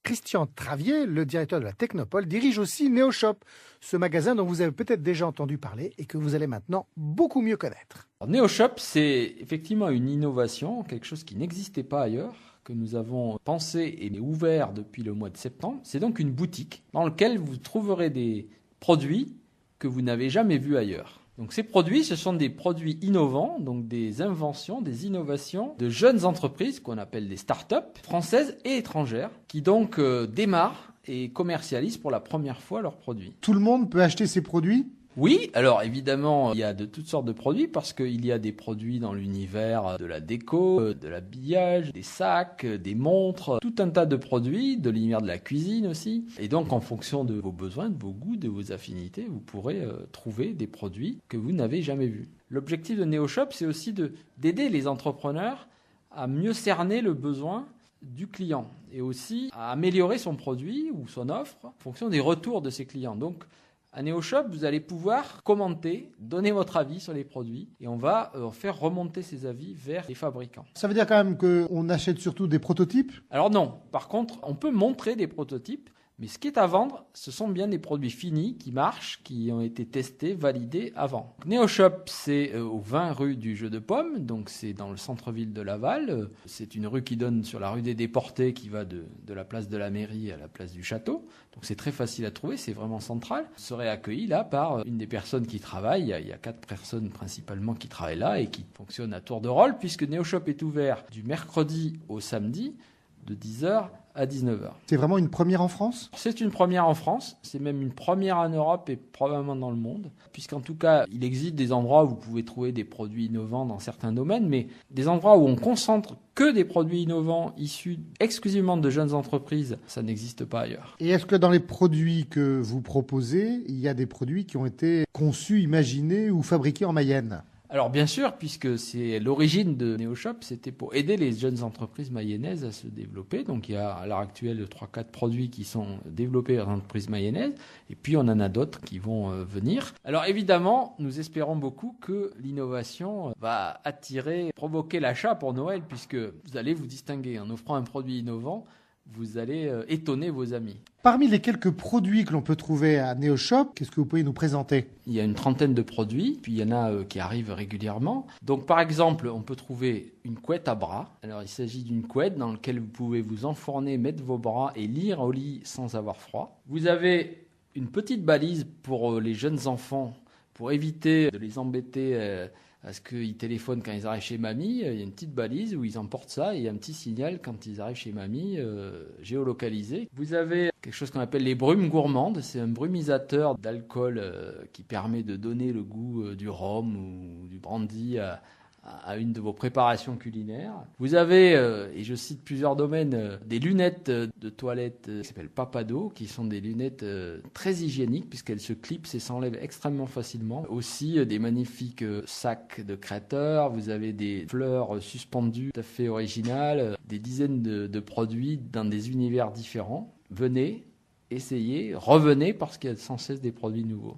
Christian Travier, le directeur de la Technopole, dirige aussi NeoShop, ce magasin dont vous avez peut-être déjà entendu parler et que vous allez maintenant beaucoup mieux connaître. Alors, NeoShop, c'est effectivement une innovation, quelque chose qui n'existait pas ailleurs, que nous avons pensé et ouvert depuis le mois de septembre. C'est donc une boutique dans laquelle vous trouverez des produits que vous n'avez jamais vus ailleurs. Donc ces produits, ce sont des produits innovants, donc des inventions, des innovations de jeunes entreprises qu'on appelle des start-up françaises et étrangères qui donc démarrent et commercialisent pour la première fois leurs produits. Tout le monde peut acheter ces produits ? Oui, alors évidemment, il y a de toutes sortes de produits parce qu'il y a des produits dans l'univers de la déco, de l'habillage, des sacs, des montres, tout un tas de produits, de l'univers de la cuisine aussi. Et donc, en fonction de vos besoins, de vos goûts, de vos affinités, vous pourrez trouver des produits que vous n'avez jamais vus. L'objectif de NeoShop, c'est aussi d'aider les entrepreneurs à mieux cerner le besoin du client et aussi à améliorer son produit ou son offre en fonction des retours de ses clients. Donc, à NeoShop, vous allez pouvoir commenter, donner votre avis sur les produits et on va faire remonter ces avis vers les fabricants. Ça veut dire quand même qu'on achète surtout des prototypes ? Alors non, par contre, on peut montrer des prototypes, mais ce qui est à vendre, ce sont bien des produits finis qui marchent, qui ont été testés, validés avant. NeoShop, c'est au 20 rue du Jeu de Paume, donc c'est dans le centre-ville de Laval. C'est une rue qui donne sur la rue des Déportés qui va de la place de la mairie à la place du château. Donc c'est très facile à trouver, c'est vraiment central. Vous serez accueilli là par une des personnes qui travaillent. Il y a 4 personnes principalement qui travaillent là et qui fonctionnent à tour de rôle puisque NeoShop est ouvert du mercredi au samedi de 10h à 19h. C'est vraiment une première en France ? C'est une première en France, c'est même une première en Europe et probablement dans le monde, puisqu'en tout cas, il existe des endroits où vous pouvez trouver des produits innovants dans certains domaines, mais des endroits où on concentre que des produits innovants issus exclusivement de jeunes entreprises, ça n'existe pas ailleurs. Et est-ce que dans les produits que vous proposez, il y a des produits qui ont été conçus, imaginés ou fabriqués en Mayenne ? Alors bien sûr, puisque c'est l'origine de NeoShop, c'était pour aider les jeunes entreprises mayennaises à se développer. Donc il y a à l'heure actuelle 3-4 produits qui sont développés par l'entreprise mayonnaise, et puis on en a d'autres qui vont venir. Alors évidemment, nous espérons beaucoup que l'innovation va attirer, provoquer l'achat pour Noël, puisque vous allez vous distinguer en offrant un produit innovant. Vous allez étonner vos amis. Parmi les quelques produits que l'on peut trouver à NeoShop, qu'est-ce que vous pouvez nous présenter ? Il y a une trentaine de produits, puis il y en a qui arrivent régulièrement. Donc par exemple, on peut trouver une couette à bras. Alors il s'agit d'une couette dans laquelle vous pouvez vous enfourner, mettre vos bras et lire au lit sans avoir froid. Vous avez une petite balise pour les jeunes enfants, pour éviter de les embêter à ce qu'ils téléphonent quand ils arrivent chez mamie. Il y a une petite balise où ils emportent ça et il y a un petit signal quand ils arrivent chez mamie, géolocalisé. Vous avez quelque chose qu'on appelle les brumes gourmandes. C'est un brumisateur d'alcool qui permet de donner le goût du rhum ou du brandy à une de vos préparations culinaires. Vous avez, et je cite plusieurs domaines, des lunettes de toilette qui s'appellent Papado, qui sont des lunettes très hygiéniques puisqu'elles se clipsent et s'enlèvent extrêmement facilement. Aussi des magnifiques sacs de créateurs, vous avez des fleurs suspendues tout à fait originales, des dizaines de produits dans des univers différents. Venez, essayez, revenez parce qu'il y a sans cesse des produits nouveaux.